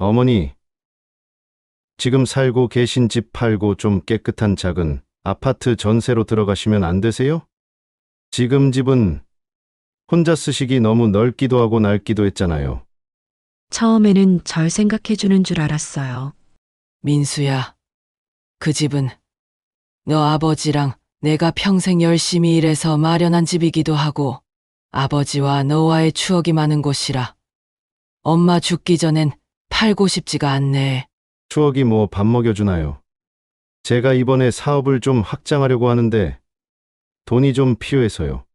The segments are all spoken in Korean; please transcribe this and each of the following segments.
어머니, 지금 살고 계신 집 팔고 좀 깨끗한 작은 아파트 전세로 들어가시면 안 되세요? 지금 집은 혼자 쓰시기 너무 넓기도 하고 낡기도 했잖아요. 처음에는 절 생각해 주는 줄 알았어요. 민수야, 그 집은 너 아버지랑 내가 평생 열심히 일해서 마련한 집이기도 하고 아버지와 너와의 추억이 많은 곳이라 엄마 죽기 전엔 팔고 싶지가 않네. 추억이 뭐 밥 먹여주나요? 제가 이번에 사업을 좀 확장하려고 하는데 돈이 좀 필요해서요.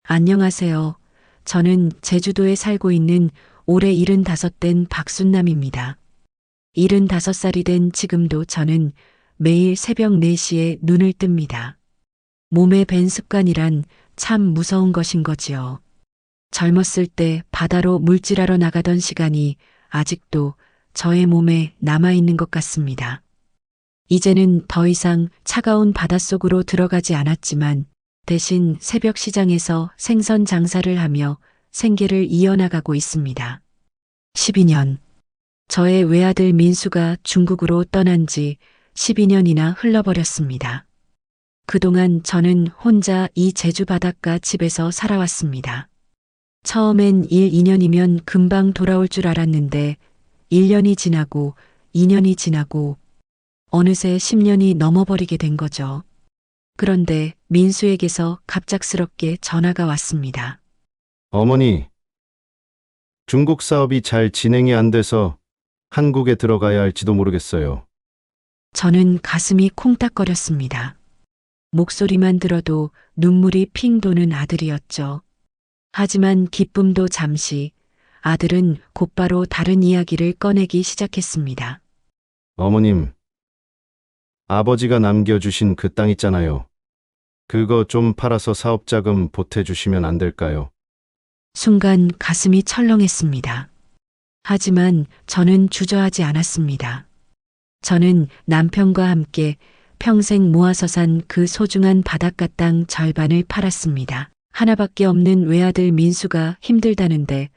안녕하세요. 저는 제주도에 살고 있는 올해 75된 박순남입니다. 75살이 된 지금도 저는 매일 새벽 4시에 눈을 뜹니다. 몸에 밴 습관이란 참 무서운 것인 거지요. 젊었을 때 바다로 물질하러 나가던 시간이 아직도 저의 몸에 남아있는 것 같습니다. 이제는 더 이상 차가운 바닷속으로 들어가지 않았지만 대신 새벽 시장에서 생선 장사를 하며 생계를 이어나가고 있습니다. 12년. 저의 외아들 민수가 중국으로 떠난 지 12년이나 흘러버렸습니다. 그동안 저는 혼자 이 제주 바닷가 집에서 살아왔습니다. 처음엔 1, 2년이면 금방 돌아올 줄 알았는데 1년이 지나고 2년이 지나고 어느새 10년이 넘어버리게 된 거죠. 그런데 민수에게서 갑작스럽게 전화가 왔습니다. 어머니, 중국 사업이 잘 진행이 안 돼서 한국에 들어가야 할지도 모르겠어요. 저는 가슴이 콩닥거렸습니다. 목소리만 들어도 눈물이 핑 도는 아들이었죠. 하지만 기쁨도 잠시, 아들은 곧바로 다른 이야기를 꺼내기 시작했습니다. 어머님, 아버지가 남겨주신 그 땅 있잖아요. 그거 좀 팔아서 사업 자금 보태주시면 안 될까요? 순간 가슴이 철렁했습니다. 하지만 저는 주저하지 않았습니다. 저는 남편과 함께 평생 모아서 산 그 소중한 바닷가 땅 절반을 팔았습니다. 하나밖에 없는 외아들 민수가 힘들다는데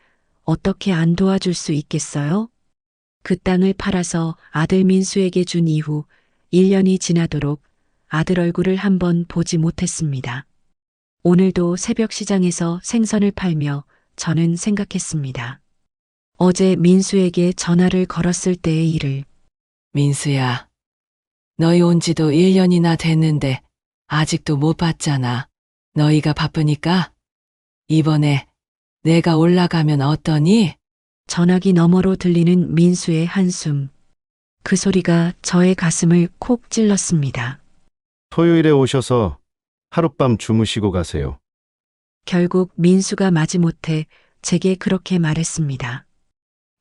어떻게 안 도와줄 수 있겠어요? 그 땅을 팔아서 아들 민수에게 준 이후 1년이 지나도록 아들 얼굴을 한번 보지 못했습니다. 오늘도 새벽 시장에서 생선을 팔며 저는 생각했습니다. 어제 민수에게 전화를 걸었을 때의 일을. 민수야, 너희 온 지도 1년이나 됐는데 아직도 못 봤잖아. 너희가 바쁘니까 이번에 내가 올라가면 어떠니? 전화기 너머로 들리는 민수의 한숨. 그 소리가 저의 가슴을 콕 찔렀습니다. 토요일에 오셔서 하룻밤 주무시고 가세요. 결국 민수가 마지못해 제게 그렇게 말했습니다.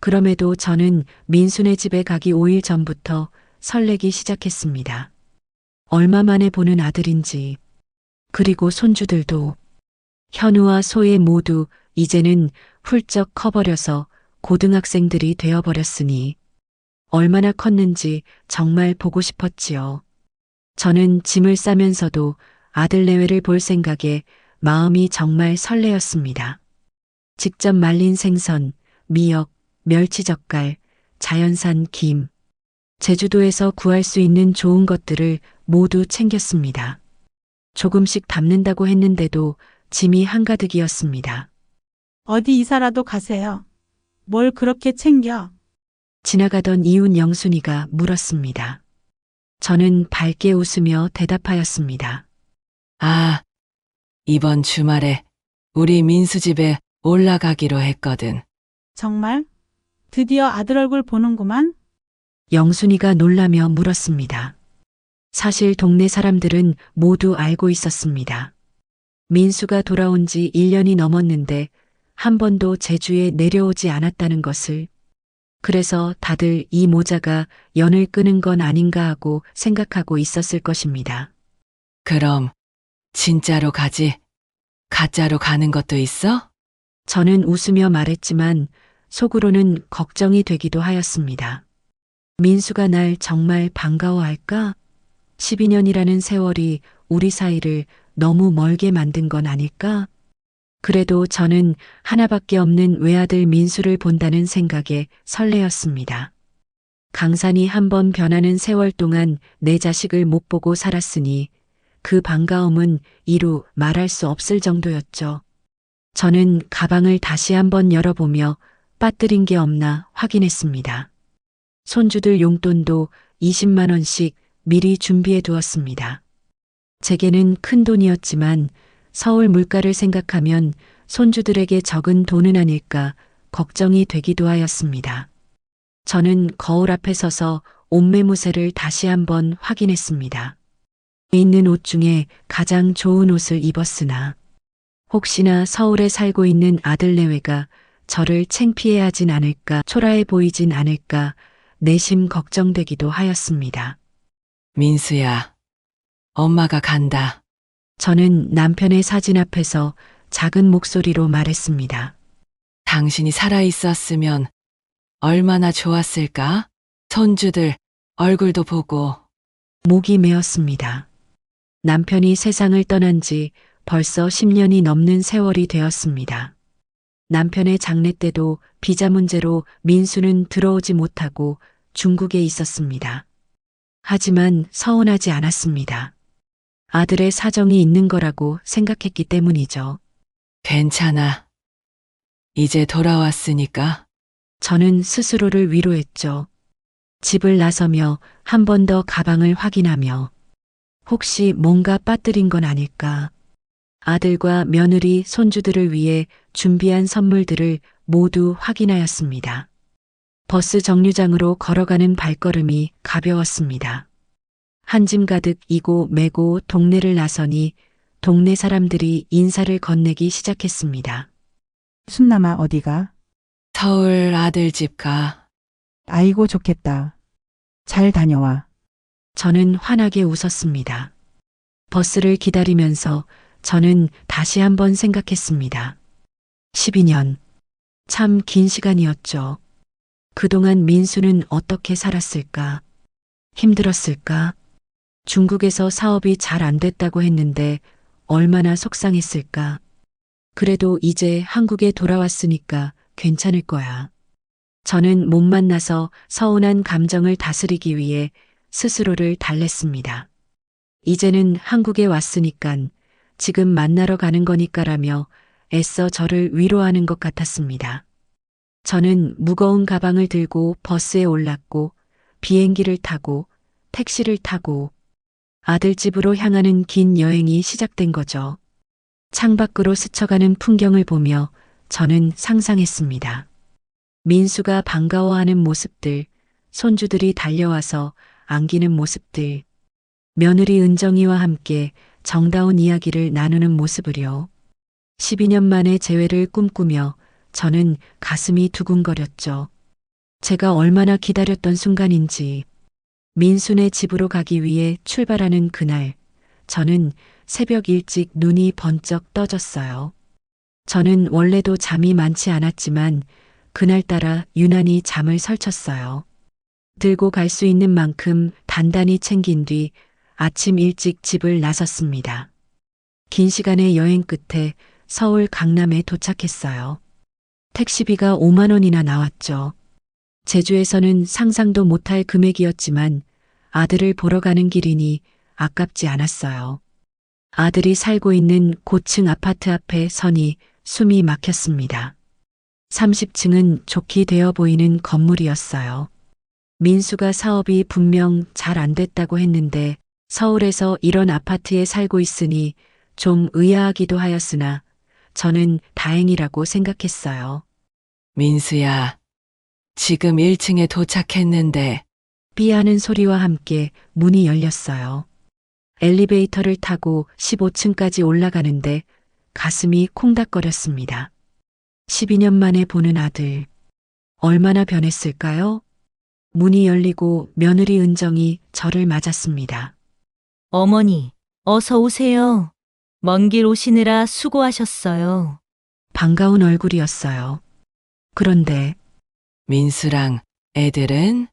그럼에도 저는 민수네 집에 가기 5일 전부터 설레기 시작했습니다. 얼마 만에 보는 아들인지, 그리고 손주들도. 현우와 소혜 모두 이제는 훌쩍 커버려서 고등학생들이 되어버렸으니 얼마나 컸는지 정말 보고 싶었지요. 저는 짐을 싸면서도 아들 내외를 볼 생각에 마음이 정말 설레었습니다. 직접 말린 생선, 미역, 멸치젓갈, 자연산 김, 제주도에서 구할 수 있는 좋은 것들을 모두 챙겼습니다. 조금씩 담는다고 했는데도 짐이 한가득이었습니다. 어디 이사라도 가세요. 뭘 그렇게 챙겨? 지나가던 이웃 영순이가 물었습니다. 저는 밝게 웃으며 대답하였습니다. 아, 이번 주말에 우리 민수 집에 올라가기로 했거든. 정말? 드디어 아들 얼굴 보는구만? 영순이가 놀라며 물었습니다. 사실 동네 사람들은 모두 알고 있었습니다. 민수가 돌아온 지 1년이 넘었는데 한 번도 제주에 내려오지 않았다는 것을. 그래서 다들 이 모자가 연을 끄는 건 아닌가 하고 생각하고 있었을 것입니다. 그럼 진짜로 가지? 가짜로 가는 것도 있어? 저는 웃으며 말했지만 속으로는 걱정이 되기도 하였습니다. 민수가 날 정말 반가워할까? 12년이라는 세월이 우리 사이를 너무 멀게 만든 건 아닐까? 그래도 저는 하나밖에 없는 외아들 민수를 본다는 생각에 설레었습니다. 강산이 한번 변하는 세월 동안 내 자식을 못 보고 살았으니 그 반가움은 이루 말할 수 없을 정도였죠. 저는 가방을 다시 한번 열어보며 빠뜨린 게 없나 확인했습니다. 손주들 용돈도 20만 원씩 미리 준비해 두었습니다. 제게는 큰 돈이었지만 서울 물가를 생각하면 손주들에게 적은 돈은 아닐까 걱정이 되기도 하였습니다. 저는 거울 앞에 서서 옷매무새를 다시 한번 확인했습니다. 있는 옷 중에 가장 좋은 옷을 입었으나 혹시나 서울에 살고 있는 아들 내외가 저를 창피해하진 않을까, 초라해 보이진 않을까 내심 걱정되기도 하였습니다. 민수야, 엄마가 간다. 저는 남편의 사진 앞에서 작은 목소리로 말했습니다. 당신이 살아있었으면 얼마나 좋았을까? 손주들 얼굴도 보고. 목이 메었습니다. 남편이 세상을 떠난 지 벌써 10년이 넘는 세월이 되었습니다. 남편의 장례 때도 비자 문제로 민수는 들어오지 못하고 중국에 있었습니다. 하지만 서운하지 않았습니다. 아들의 사정이 있는 거라고 생각했기 때문이죠. 괜찮아. 이제 돌아왔으니까. 저는 스스로를 위로했죠. 집을 나서며 한 번 더 가방을 확인하며 혹시 뭔가 빠뜨린 건 아닐까. 아들과 며느리, 손주들을 위해 준비한 선물들을 모두 확인하였습니다. 버스 정류장으로 걸어가는 발걸음이 가벼웠습니다. 한 짐 가득 이고 메고 동네를 나서니 동네 사람들이 인사를 건네기 시작했습니다. 순남아 어디가? 서울 아들 집 가. 아이고 좋겠다. 잘 다녀와. 저는 환하게 웃었습니다. 버스를 기다리면서 저는 다시 한번 생각했습니다. 12년. 참 긴 시간이었죠. 그동안 민수는 어떻게 살았을까? 힘들었을까? 중국에서 사업이 잘 안 됐다고 했는데 얼마나 속상했을까? 그래도 이제 한국에 돌아왔으니까 괜찮을 거야. 저는 못 만나서 서운한 감정을 다스리기 위해 스스로를 달랬습니다. 이제는 한국에 왔으니깐 지금 만나러 가는 거니까라며 애써 저를 위로하는 것 같았습니다. 저는 무거운 가방을 들고 버스에 올랐고 비행기를 타고 택시를 타고 아들 집으로 향하는 긴 여행이 시작된 거죠. 창밖으로 스쳐가는 풍경을 보며 저는 상상했습니다. 민수가 반가워하는 모습들, 손주들이 달려와서 안기는 모습들, 며느리 은정이와 함께 정다운 이야기를 나누는 모습을요. 12년 만에 재회를 꿈꾸며 저는 가슴이 두근거렸죠. 제가 얼마나 기다렸던 순간인지. 민수네 집으로 가기 위해 출발하는 그날, 저는 새벽 일찍 눈이 번쩍 떠졌어요. 저는 원래도 잠이 많지 않았지만 그날따라 유난히 잠을 설쳤어요. 들고 갈 수 있는 만큼 단단히 챙긴 뒤 아침 일찍 집을 나섰습니다. 긴 시간의 여행 끝에 서울 강남에 도착했어요. 택시비가 5만 원이나 나왔죠. 제주에서는 상상도 못할 금액이었지만 아들을 보러 가는 길이니 아깝지 않았어요. 아들이 살고 있는 고층 아파트 앞에 서니 숨이 막혔습니다. 30층은 좋게 되어 보이는 건물이었어요. 민수가 사업이 분명 잘 안 됐다고 했는데 서울에서 이런 아파트에 살고 있으니 좀 의아하기도 하였으나 저는 다행이라고 생각했어요. 민수야, 지금 1층에 도착했는데. 삐하는 소리와 함께 문이 열렸어요. 엘리베이터를 타고 15층까지 올라가는데 가슴이 콩닥거렸습니다. 12년 만에 보는 아들. 얼마나 변했을까요? 문이 열리고 며느리 은정이 저를 맞았습니다. 어머니, 어서 오세요. 먼 길 오시느라 수고하셨어요. 반가운 얼굴이었어요. 그런데 민수랑 애들은?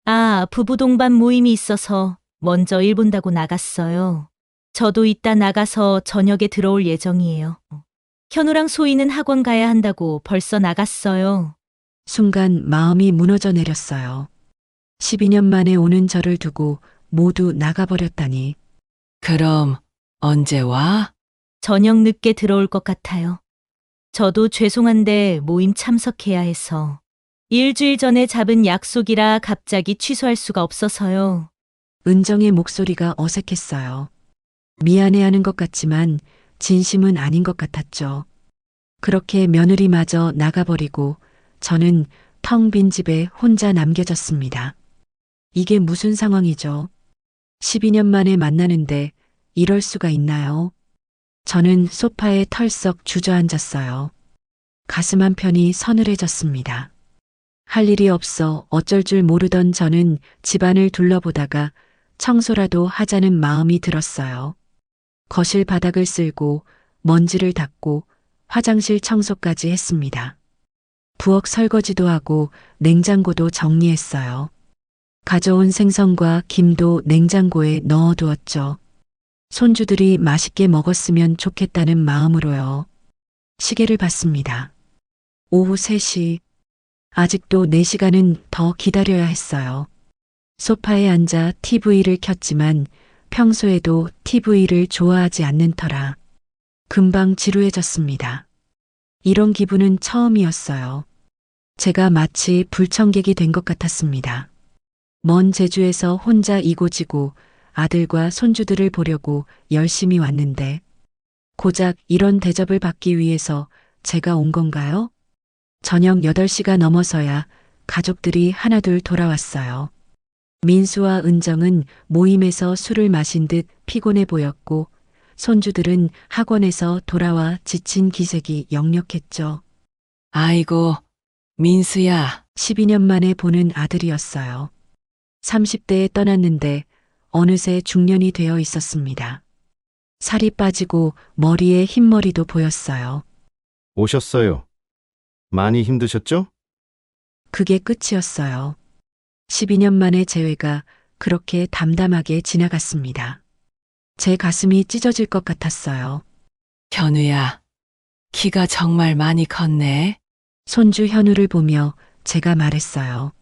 아, 부부 동반 모임이 있어서 먼저 일 본다고 나갔어요. 저도 이따 나가서 저녁에 들어올 예정이에요. 현우랑 소희는 학원 가야 한다고 벌써 나갔어요. 순간 마음이 무너져 내렸어요. 12년 만에 오는 저를 두고 모두 나가버렸다니. 그럼 언제 와? 저녁 늦게 들어올 것 같아요. 저도 죄송한데 모임 참석해야 해서. 일주일 전에 잡은 약속이라 갑자기 취소할 수가 없어서요. 은정의 목소리가 어색했어요. 미안해하는 것 같지만 진심은 아닌 것 같았죠. 그렇게 며느리마저 나가버리고 저는 텅 빈 집에 혼자 남겨졌습니다. 이게 무슨 상황이죠? 12년 만에 만나는데 이럴 수가 있나요? 저는 소파에 털썩 주저앉았어요. 가슴 한편이 서늘해졌습니다. 할 일이 없어 어쩔 줄 모르던 저는 집안을 둘러보다가 청소라도 하자는 마음이 들었어요. 거실 바닥을 쓸고 먼지를 닦고 화장실 청소까지 했습니다. 부엌 설거지도 하고 냉장고도 정리했어요. 가져온 생선과 김도 냉장고에 넣어두었죠. 손주들이 맛있게 먹었으면 좋겠다는 마음으로요. 시계를 봤습니다. 오후 3시. 아직도 4시간은 더 기다려야 했어요. 소파에 앉아 TV를 켰지만 평소에도 TV를 좋아하지 않는 터라 금방 지루해졌습니다. 이런 기분은 처음이었어요. 제가 마치 불청객이 된 것 같았습니다. 먼 제주에서 혼자 이고지고 아들과 손주들을 보려고 열심히 왔는데 고작 이런 대접을 받기 위해서 제가 온 건가요? 저녁 8시가 넘어서야 가족들이 하나둘 돌아왔어요. 민수와 은정은 모임에서 술을 마신 듯 피곤해 보였고 손주들은 학원에서 돌아와 지친 기색이 역력했죠. 아이고, 민수야. 12년 만에 보는 아들이었어요. 30대에 떠났는데 어느새 중년이 되어 있었습니다. 살이 빠지고 머리에 흰머리도 보였어요. 오셨어요. 많이 힘드셨죠? 그게 끝이었어요. 12년 만의 재회가 그렇게 담담하게 지나갔습니다. 제 가슴이 찢어질 것 같았어요. 현우야, 키가 정말 많이 컸네. 손주 현우를 보며 제가 말했어요.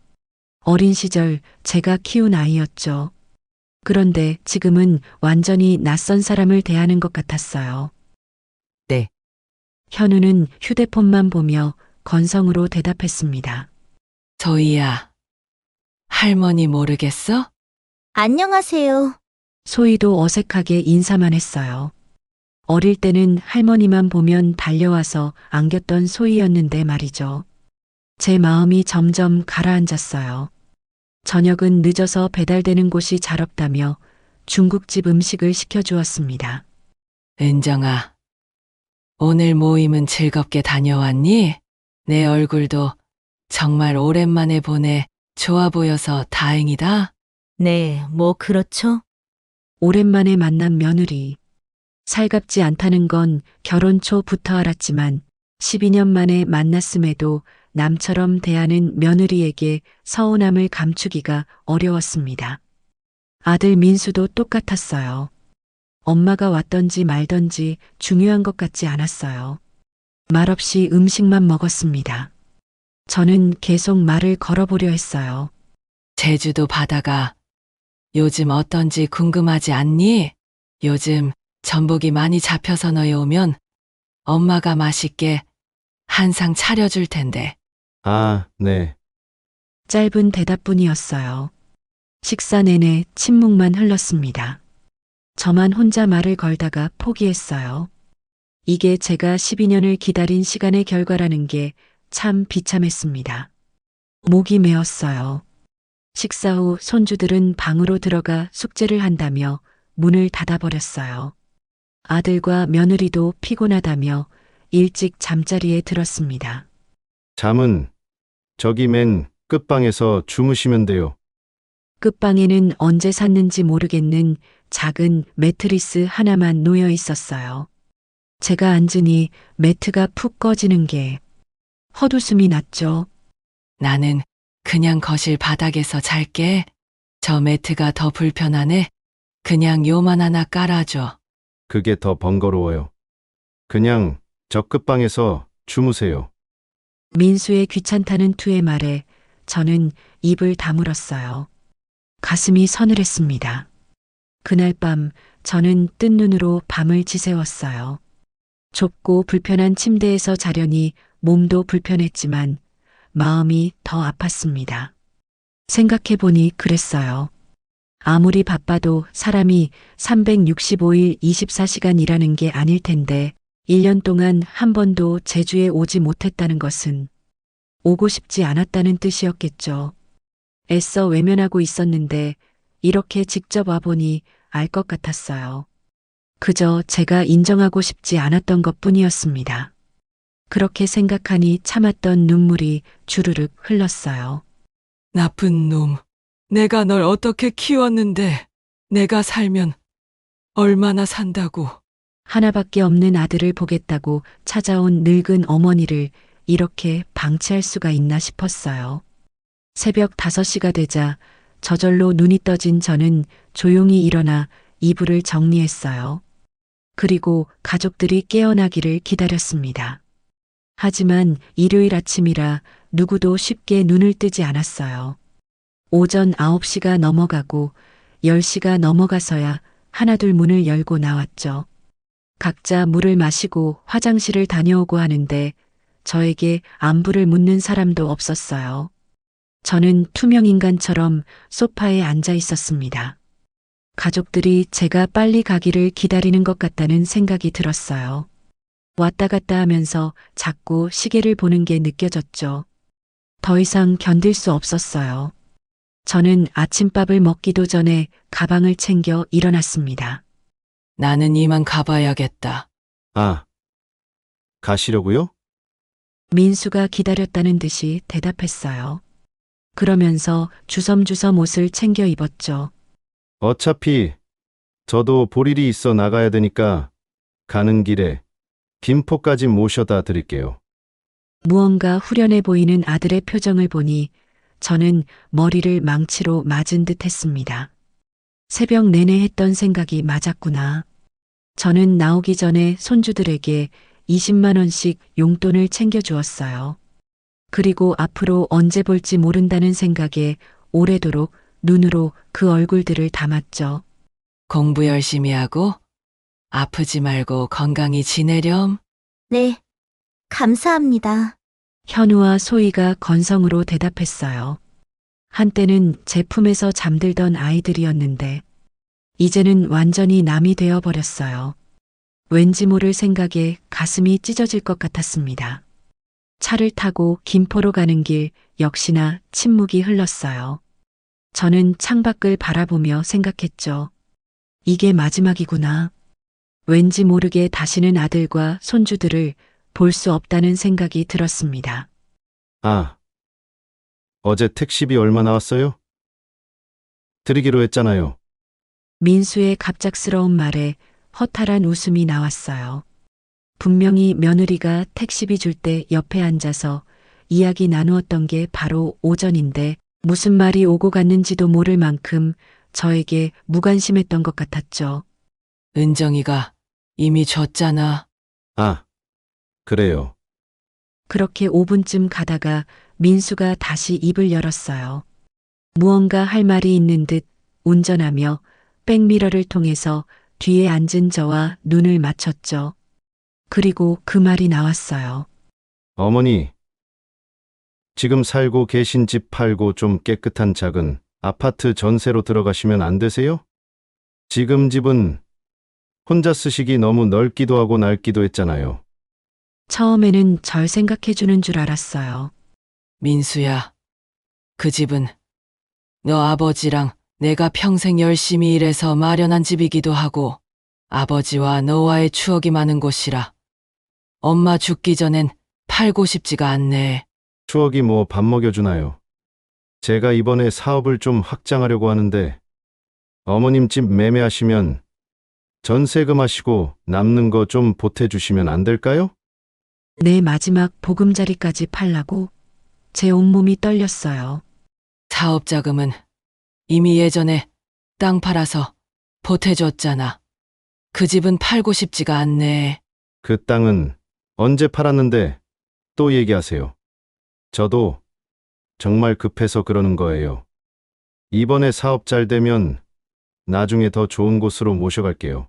어린 시절 제가 키운 아이였죠. 그런데 지금은 완전히 낯선 사람을 대하는 것 같았어요. 네. 현우는 휴대폰만 보며 건성으로 대답했습니다. 소희야, 할머니 모르겠어? 안녕하세요. 소희도 어색하게 인사만 했어요. 어릴 때는 할머니만 보면 달려와서 안겼던 소희였는데 말이죠. 제 마음이 점점 가라앉았어요. 저녁은 늦어서 배달되는 곳이 잘 없다며 중국집 음식을 시켜주었습니다. 은정아, 오늘 모임은 즐겁게 다녀왔니? 내 얼굴도 정말 오랜만에 보네. 좋아 보여서 다행이다. 네, 뭐 그렇죠? 오랜만에 만난 며느리. 살갑지 않다는 건 결혼 초부터 알았지만 12년 만에 만났음에도 남처럼 대하는 며느리에게 서운함을 감추기가 어려웠습니다. 아들 민수도 똑같았어요. 엄마가 왔던지 말던지 중요한 것 같지 않았어요. 말없이 음식만 먹었습니다. 저는 계속 말을 걸어보려 했어요. 제주도 바다가 요즘 어떤지 궁금하지 않니? 요즘 전복이 많이 잡혀서 너희 오면 엄마가 맛있게 한상 차려줄 텐데. 아, 네. 짧은 대답뿐이었어요. 식사 내내 침묵만 흘렀습니다. 저만 혼자 말을 걸다가 포기했어요. 이게 제가 12년을 기다린 시간의 결과라는 게 참 비참했습니다. 목이 메었어요. 식사 후 손주들은 방으로 들어가 숙제를 한다며 문을 닫아버렸어요. 아들과 며느리도 피곤하다며 일찍 잠자리에 들었습니다. 잠은 저기 맨 끝방에서 주무시면 돼요. 끝방에는 언제 샀는지 모르겠는 작은 매트리스 하나만 놓여 있었어요. 제가 앉으니 매트가 푹 꺼지는 게 헛웃음이 났죠. 나는 그냥 거실 바닥에서 잘게. 저 매트가 더 불편하네. 그냥 요만 하나 깔아줘. 그게 더 번거로워요. 그냥 저 끝방에서 주무세요. 민수의 귀찮다는 투의 말에 저는 입을 다물었어요. 가슴이 서늘했습니다. 그날 밤 저는 뜬 눈으로 밤을 지새웠어요. 좁고 불편한 침대에서 자려니 몸도 불편했지만 마음이 더 아팠습니다. 생각해보니 그랬어요. 아무리 바빠도 사람이 365일 24시간 일하는 게 아닐 텐데 1년 동안 한 번도 제주에 오지 못했다는 것은 오고 싶지 않았다는 뜻이었겠죠. 애써 외면하고 있었는데 이렇게 직접 와보니 알 것 같았어요. 그저 제가 인정하고 싶지 않았던 것 뿐이었습니다. 그렇게 생각하니 참았던 눈물이 주르륵 흘렀어요. 나쁜 놈. 내가 널 어떻게 키웠는데 내가 살면 얼마나 산다고. 하나밖에 없는 아들을 보겠다고 찾아온 늙은 어머니를 이렇게 방치할 수가 있나 싶었어요. 새벽 5시가 되자 저절로 눈이 떠진 저는 조용히 일어나 이불을 정리했어요. 그리고 가족들이 깨어나기를 기다렸습니다. 하지만 일요일 아침이라 누구도 쉽게 눈을 뜨지 않았어요. 오전 9시가 넘어가고 10시가 넘어가서야 하나둘 문을 열고 나왔죠. 각자 물을 마시고 화장실을 다녀오고 하는데 저에게 안부를 묻는 사람도 없었어요. 저는 투명인간처럼 소파에 앉아 있었습니다. 가족들이 제가 빨리 가기를 기다리는 것 같다는 생각이 들었어요. 왔다 갔다 하면서 자꾸 시계를 보는 게 느껴졌죠. 더 이상 견딜 수 없었어요. 저는 아침밥을 먹기도 전에 가방을 챙겨 일어났습니다. 나는 이만 가봐야겠다. 아, 가시려고요? 민수가 기다렸다는 듯이 대답했어요. 그러면서 주섬주섬 옷을 챙겨 입었죠. 어차피 저도 볼 일이 있어 나가야 되니까 가는 길에 김포까지 모셔다 드릴게요. 무언가 후련해 보이는 아들의 표정을 보니 저는 머리를 망치로 맞은 듯 했습니다. 새벽 내내 했던 생각이 맞았구나. 저는 나오기 전에 손주들에게 20만 원씩 용돈을 챙겨주었어요. 그리고 앞으로 언제 볼지 모른다는 생각에 오래도록 눈으로 그 얼굴들을 담았죠. 공부 열심히 하고 아프지 말고 건강히 지내렴. 네, 감사합니다. 현우와 소희가 건성으로 대답했어요. 한때는 제 품에서 잠들던 아이들이었는데 이제는 완전히 남이 되어버렸어요. 왠지 모를 생각에 가슴이 찢어질 것 같았습니다. 차를 타고 김포로 가는 길 역시나 침묵이 흘렀어요. 저는 창밖을 바라보며 생각했죠. 이게 마지막이구나. 왠지 모르게 다시는 아들과 손주들을 볼 수 없다는 생각이 들었습니다. 아, 어제 택시비 얼마 나왔어요? 드리기로 했잖아요. 민수의 갑작스러운 말에 허탈한 웃음이 나왔어요. 분명히 며느리가 택시비 줄 때 옆에 앉아서 이야기 나누었던 게 바로 오전인데 무슨 말이 오고 갔는지도 모를 만큼 저에게 무관심했던 것 같았죠. 은정이가 이미 줬잖아. 아, 그래요. 그렇게 5분쯤 가다가 민수가 다시 입을 열었어요. 무언가 할 말이 있는 듯 운전하며 백미러를 통해서 뒤에 앉은 저와 눈을 맞췄죠. 그리고 그 말이 나왔어요. 어머니, 지금 살고 계신 집 팔고 좀 깨끗한 작은 아파트 전세로 들어가시면 안 되세요? 지금 집은 혼자 쓰시기 너무 넓기도 하고 낡기도 했잖아요. 처음에는 절 생각해 주는 줄 알았어요. 민수야, 그 집은 너 아버지랑 내가 평생 열심히 일해서 마련한 집이기도 하고 아버지와 너와의 추억이 많은 곳이라 엄마 죽기 전엔 팔고 싶지가 않네. 추억이 뭐 밥 먹여주나요? 제가 이번에 사업을 좀 확장하려고 하는데 어머님 집 매매하시면 전세금 하시고 남는 거 좀 보태주시면 안 될까요? 내 마지막 보금자리까지 팔라고 제 온몸이 떨렸어요. 사업 자금은 이미 예전에 땅 팔아서 보태줬잖아. 그 집은 팔고 싶지가 않네. 그 땅은 언제 팔았는데 또 얘기하세요. 저도 정말 급해서 그러는 거예요. 이번에 사업 잘 되면 나중에 더 좋은 곳으로 모셔갈게요.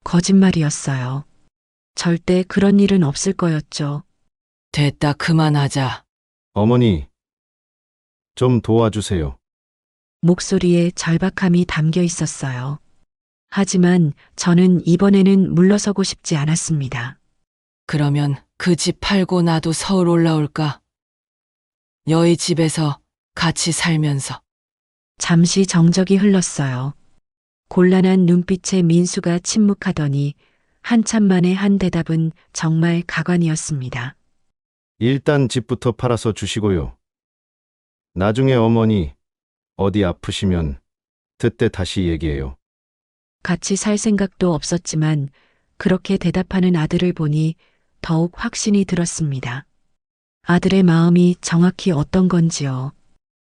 거짓말이었어요. 절대 그런 일은 없을 거였죠. 됐다, 그만하자. 어머니, 좀 도와주세요. 목소리에 절박함이 담겨 있었어요. 하지만 저는 이번에는 물러서고 싶지 않았습니다. 그러면 그 집 팔고 나도 서울 올라올까? 너희 집에서 같이 살면서. 잠시 정적이 흘렀어요. 곤란한 눈빛에 민수가 침묵하더니 한참 만에 한 대답은 정말 가관이었습니다. 일단 집부터 팔아서 주시고요. 나중에 어머니 어디 아프시면 그때 다시 얘기해요. 같이 살 생각도 없었지만 그렇게 대답하는 아들을 보니 더욱 확신이 들었습니다. 아들의 마음이 정확히 어떤 건지요.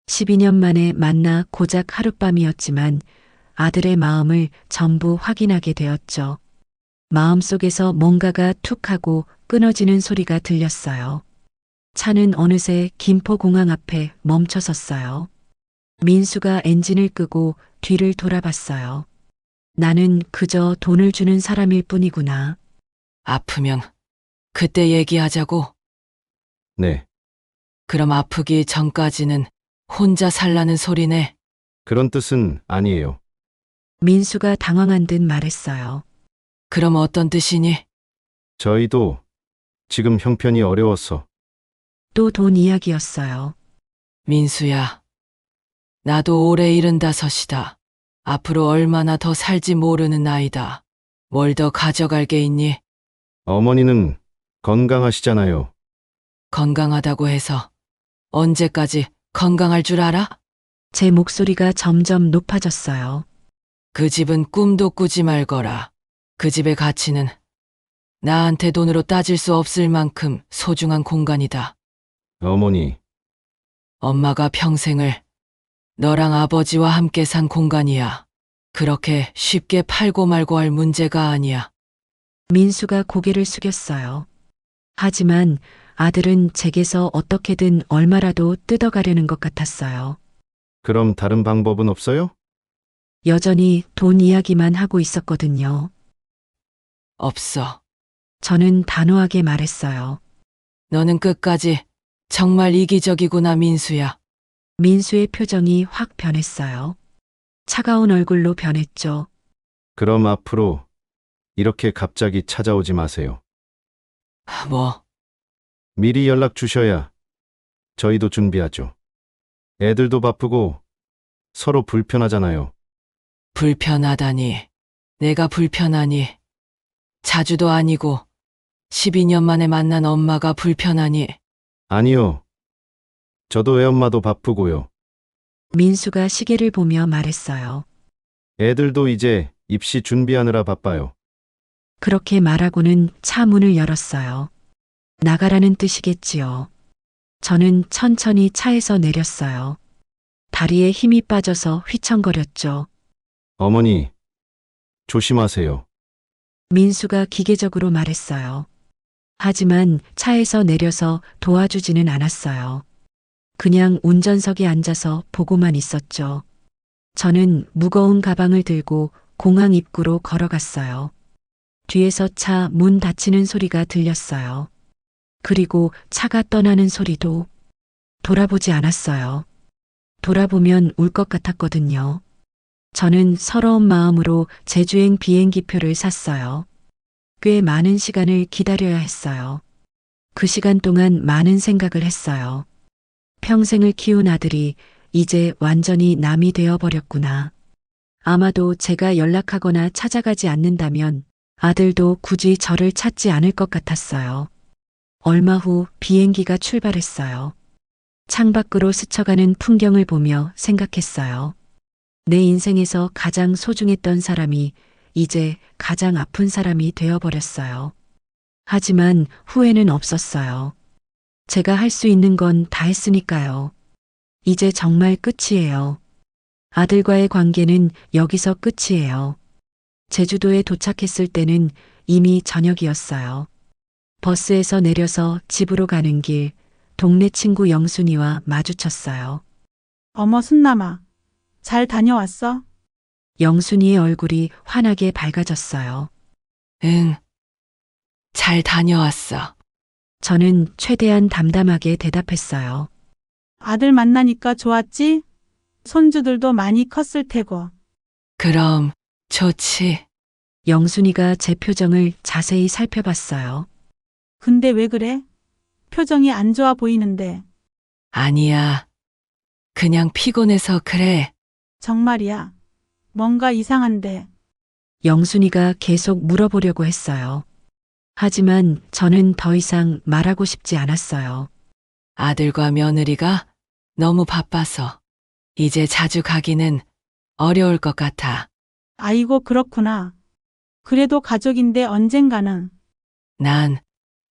12년 만에 만나 고작 하룻밤이었지만 아들의 마음을 전부 확인하게 되었죠. 마음속에서 뭔가가 툭 하고 끊어지는 소리가 들렸어요. 차는 어느새 김포공항 앞에 멈춰섰어요. 민수가 엔진을 끄고 뒤를 돌아봤어요. 나는 그저 돈을 주는 사람일 뿐이구나. 아프면 그때 얘기하자고. 네, 그럼 아프기 전까지는 혼자 살라는 소리네. 그런 뜻은 아니에요. 민수가 당황한 듯 말했어요. 그럼 어떤 뜻이니? 저희도 지금 형편이 어려워서. 또 돈 이야기였어요. 민수야, 나도 올해 75이다. 앞으로 얼마나 더 살지 모르는 나이다. 뭘 더 가져갈 게 있니? 어머니는 건강하시잖아요. 건강하다고 해서 언제까지 건강할 줄 알아? 제 목소리가 점점 높아졌어요. 그 집은 꿈도 꾸지 말거라. 그 집의 가치는 나한테 돈으로 따질 수 없을 만큼 소중한 공간이다. 어머니, 엄마가 평생을 너랑 아버지와 함께 산 공간이야. 그렇게 쉽게 팔고 말고 할 문제가 아니야. 민수가 고개를 숙였어요. 하지만 아들은 제게서 어떻게든 얼마라도 뜯어가려는 것 같았어요. 그럼 다른 방법은 없어요? 여전히 돈 이야기만 하고 있었거든요. 없어. 저는 단호하게 말했어요. 너는 끝까지 정말 이기적이구나, 민수야. 민수의 표정이 확 변했어요. 차가운 얼굴로 변했죠. 그럼 앞으로 이렇게 갑자기 찾아오지 마세요. 뭐, 미리 연락 주셔야 저희도 준비하죠. 애들도 바쁘고 서로 불편하잖아요. 불편하다니. 내가 불편하니. 자주도 아니고 12년 만에 만난 엄마가 불편하니. 아니요. 저도 애엄마도 바쁘고요. 민수가 시계를 보며 말했어요. 애들도 이제 입시 준비하느라 바빠요. 그렇게 말하고는 차 문을 열었어요. 나가라는 뜻이겠지요. 저는 천천히 차에서 내렸어요. 다리에 힘이 빠져서 휘청거렸죠. 어머니, 조심하세요. 민수가 기계적으로 말했어요. 하지만 차에서 내려서 도와주지는 않았어요. 그냥 운전석에 앉아서 보고만 있었죠. 저는 무거운 가방을 들고 공항 입구로 걸어갔어요. 뒤에서 차 문 닫히는 소리가 들렸어요. 그리고 차가 떠나는 소리도. 돌아보지 않았어요. 돌아보면 울 것 같았거든요. 저는 서러운 마음으로 제주행 비행기표를 샀어요. 꽤 많은 시간을 기다려야 했어요. 그 시간 동안 많은 생각을 했어요. 평생을 키운 아들이 이제 완전히 남이 되어버렸구나. 아마도 제가 연락하거나 찾아가지 않는다면 아들도 굳이 저를 찾지 않을 것 같았어요. 얼마 후 비행기가 출발했어요. 창밖으로 스쳐가는 풍경을 보며 생각했어요. 내 인생에서 가장 소중했던 사람이 이제 가장 아픈 사람이 되어버렸어요. 하지만 후회는 없었어요. 제가 할 수 있는 건 다 했으니까요. 이제 정말 끝이에요. 아들과의 관계는 여기서 끝이에요. 제주도에 도착했을 때는 이미 저녁이었어요. 버스에서 내려서 집으로 가는 길, 동네 친구 영순이와 마주쳤어요. 어머, 순남아. 잘 다녀왔어? 영순이의 얼굴이 환하게 밝아졌어요. 응. 잘 다녀왔어. 저는 최대한 담담하게 대답했어요. 아들 만나니까 좋았지? 손주들도 많이 컸을 테고. 그럼 좋지. 영순이가 제 표정을 자세히 살펴봤어요. 근데 왜 그래? 표정이 안 좋아 보이는데. 아니야. 그냥 피곤해서 그래. 정말이야. 뭔가 이상한데. 영순이가 계속 물어보려고 했어요. 하지만 저는 더 이상 말하고 싶지 않았어요. 아들과 며느리가 너무 바빠서 이제 자주 가기는 어려울 것 같아. 아이고, 그렇구나. 그래도 가족인데 언젠가는. 난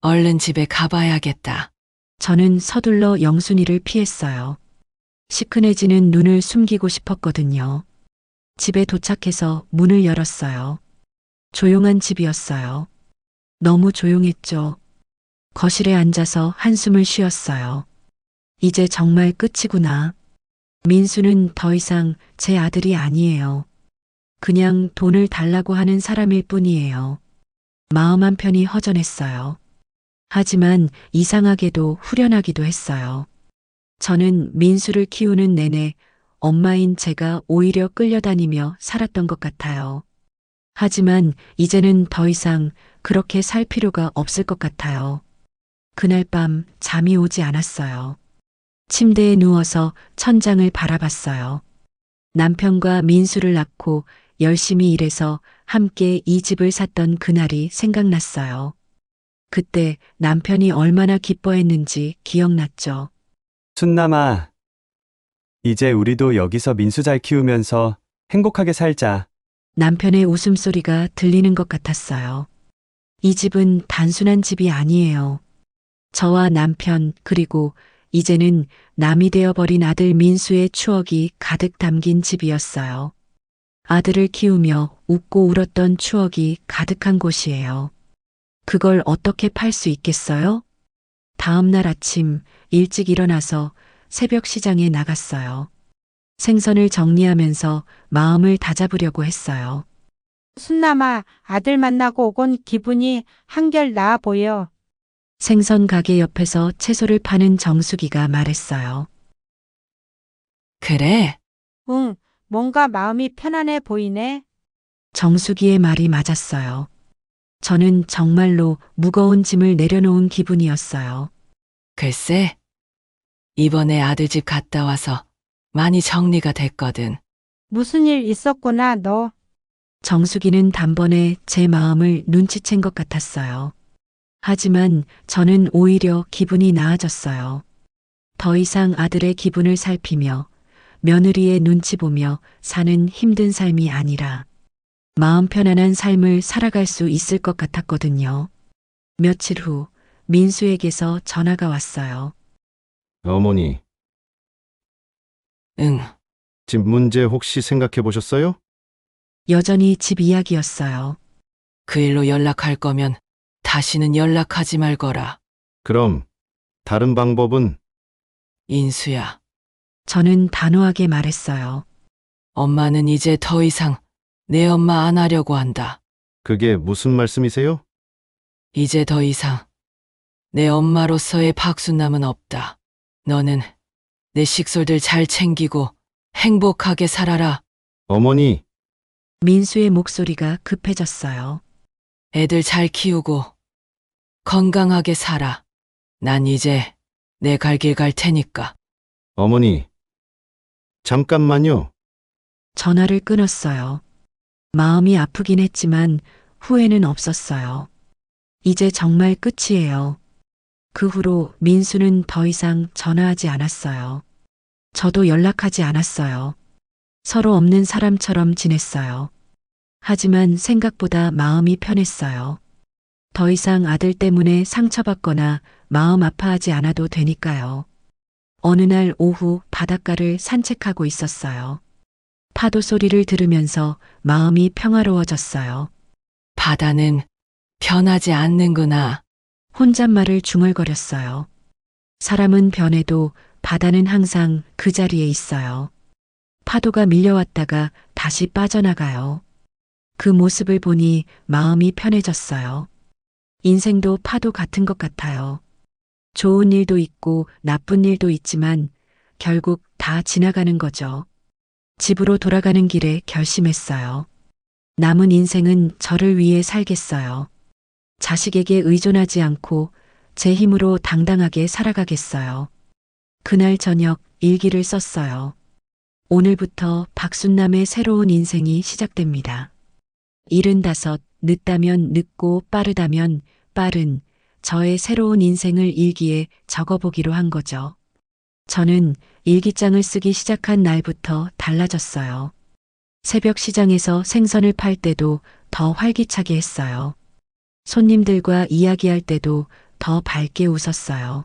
얼른 집에 가봐야겠다. 저는 서둘러 영순이를 피했어요. 시큰해지는 눈을 숨기고 싶었거든요. 집에 도착해서 문을 열었어요. 조용한 집이었어요. 너무 조용했죠. 거실에 앉아서 한숨을 쉬었어요. 이제 정말 끝이구나. 민수는 더 이상 제 아들이 아니에요. 그냥 돈을 달라고 하는 사람일 뿐이에요. 마음 한편이 허전했어요. 하지만 이상하게도 후련하기도 했어요. 저는 민수를 키우는 내내 엄마인 제가 오히려 끌려다니며 살았던 것 같아요. 하지만 이제는 더 이상 그렇게 살 필요가 없을 것 같아요. 그날 밤 잠이 오지 않았어요. 침대에 누워서 천장을 바라봤어요. 남편과 민수를 낳고 열심히 일해서 함께 이 집을 샀던 그날이 생각났어요. 그때 남편이 얼마나 기뻐했는지 기억났죠. 순남아, 이제 우리도 여기서 민수 잘 키우면서 행복하게 살자. 남편의 웃음소리가 들리는 것 같았어요. 이 집은 단순한 집이 아니에요. 저와 남편, 그리고 이제는 남이 되어버린 아들 민수의 추억이 가득 담긴 집이었어요. 아들을 키우며 웃고 울었던 추억이 가득한 곳이에요. 그걸 어떻게 팔 수 있겠어요? 다음 날 아침 일찍 일어나서 새벽 시장에 나갔어요. 생선을 정리하면서 마음을 다잡으려고 했어요. 순남아, 아들 만나고 오곤 기분이 한결 나아 보여. 생선 가게 옆에서 채소를 파는 정수기가 말했어요. 그래? 응, 뭔가 마음이 편안해 보이네. 정수기의 말이 맞았어요. 저는 정말로 무거운 짐을 내려놓은 기분이었어요. 글쎄, 이번에 아들 집 갔다 와서 많이 정리가 됐거든. 무슨 일 있었구나, 너. 정수기는 단번에 제 마음을 눈치챈 것 같았어요. 하지만 저는 오히려 기분이 나아졌어요. 더 이상 아들의 기분을 살피며 며느리의 눈치 보며 사는 힘든 삶이 아니라 마음 편안한 삶을 살아갈 수 있을 것 같았거든요. 며칠 후 민수에게서 전화가 왔어요. 어머니, 응, 집 문제 혹시 생각해 보셨어요? 여전히 집 이야기였어요. 그 일로 연락할 거면 다시는 연락하지 말거라. 그럼 다른 방법은? 인수야, 저는 단호하게 말했어요. 엄마는 이제 더 이상 내 엄마 안 하려고 한다. 그게 무슨 말씀이세요? 이제 더 이상 내 엄마로서의 박순남은 없다. 너는 내 식솔들 잘 챙기고 행복하게 살아라. 어머니, 민수의 목소리가 급해졌어요. 애들 잘 키우고 건강하게 살아. 난 이제 내 갈 길 갈 테니까. 어머니, 잠깐만요. 전화를 끊었어요. 마음이 아프긴 했지만 후회는 없었어요. 이제 정말 끝이에요. 그 후로 민수는 더 이상 전화하지 않았어요. 저도 연락하지 않았어요. 서로 없는 사람처럼 지냈어요. 하지만 생각보다 마음이 편했어요. 더 이상 아들 때문에 상처받거나 마음 아파하지 않아도 되니까요. 어느 날 오후 바닷가를 산책하고 있었어요. 파도 소리를 들으면서 마음이 평화로워졌어요. 바다는 변하지 않는구나. 혼잣말을 중얼거렸어요. 사람은 변해도 바다는 항상 그 자리에 있어요. 파도가 밀려왔다가 다시 빠져나가요. 그 모습을 보니 마음이 편해졌어요. 인생도 파도 같은 것 같아요. 좋은 일도 있고 나쁜 일도 있지만 결국 다 지나가는 거죠. 집으로 돌아가는 길에 결심했어요. 남은 인생은 저를 위해 살겠어요. 자식에게 의존하지 않고 제 힘으로 당당하게 살아가겠어요. 그날 저녁 일기를 썼어요. 오늘부터 박순남의 새로운 인생이 시작됩니다. 75, 늦다면 늦고 빠르다면 빠른 저의 새로운 인생을 일기에 적어보기로 한 거죠. 저는 일기장을 쓰기 시작한 날부터 달라졌어요. 새벽 시장에서 생선을 팔 때도 더 활기차게 했어요. 손님들과 이야기할 때도 더 밝게 웃었어요.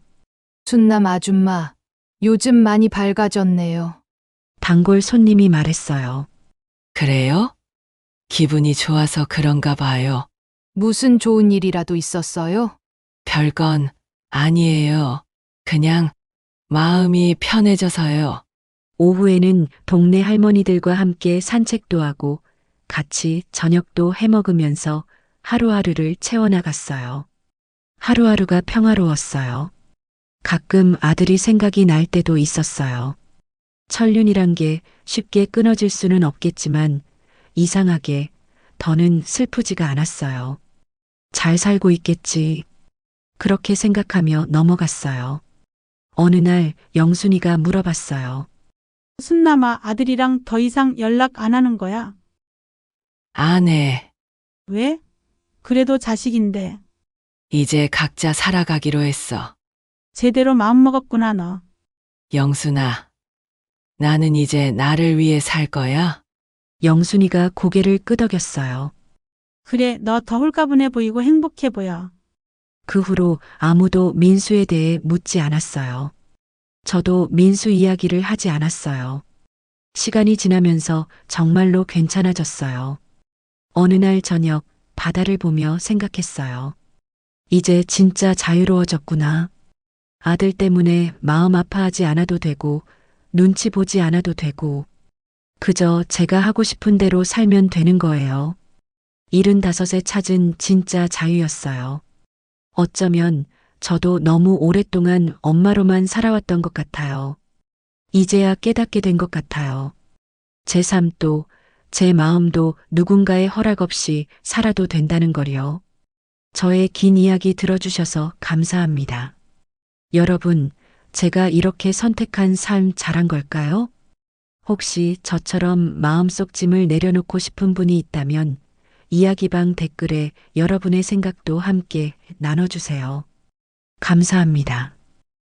순남 아줌마, 요즘 많이 밝아졌네요. 단골 손님이 말했어요. 그래요? 기분이 좋아서 그런가 봐요. 무슨 좋은 일이라도 있었어요? 별건 아니에요. 그냥 마음이 편해져서요. 오후에는 동네 할머니들과 함께 산책도 하고 같이 저녁도 해 먹으면서 하루하루를 채워나갔어요. 하루하루가 평화로웠어요. 가끔 아들이 생각이 날 때도 있었어요. 천륜이란 게 쉽게 끊어질 수는 없겠지만 이상하게 더는 슬프지가 않았어요. 잘 살고 있겠지. 그렇게 생각하며 넘어갔어요. 어느 날 영순이가 물어봤어요. 순남아, 아들이랑 더 이상 연락 안 하는 거야? 안 해. 왜? 그래도 자식인데. 이제 각자 살아가기로 했어. 제대로 마음먹었구나, 너. 영순아, 나는 이제 나를 위해 살 거야. 영순이가 고개를 끄덕였어요. 그래, 너 더 홀가분해 보이고 행복해 보여. 그 후로 아무도 민수에 대해 묻지 않았어요. 저도 민수 이야기를 하지 않았어요. 시간이 지나면서 정말로 괜찮아졌어요. 어느 날 저녁 바다를 보며 생각했어요. 이제 진짜 자유로워졌구나. 아들 때문에 마음 아파하지 않아도 되고 눈치 보지 않아도 되고 그저 제가 하고 싶은 대로 살면 되는 거예요. 75에 찾은 진짜 자유였어요. 어쩌면 저도 너무 오랫동안 엄마로만 살아왔던 것 같아요. 이제야 깨닫게 된 것 같아요. 제 삶도 제 마음도 누군가의 허락 없이 살아도 된다는 걸요. 저의 긴 이야기 들어주셔서 감사합니다. 여러분, 제가 이렇게 선택한 삶 잘한 걸까요? 혹시 저처럼 마음속 짐을 내려놓고 싶은 분이 있다면 이야기방 댓글에 여러분의 생각도 함께 나눠주세요. 감사합니다.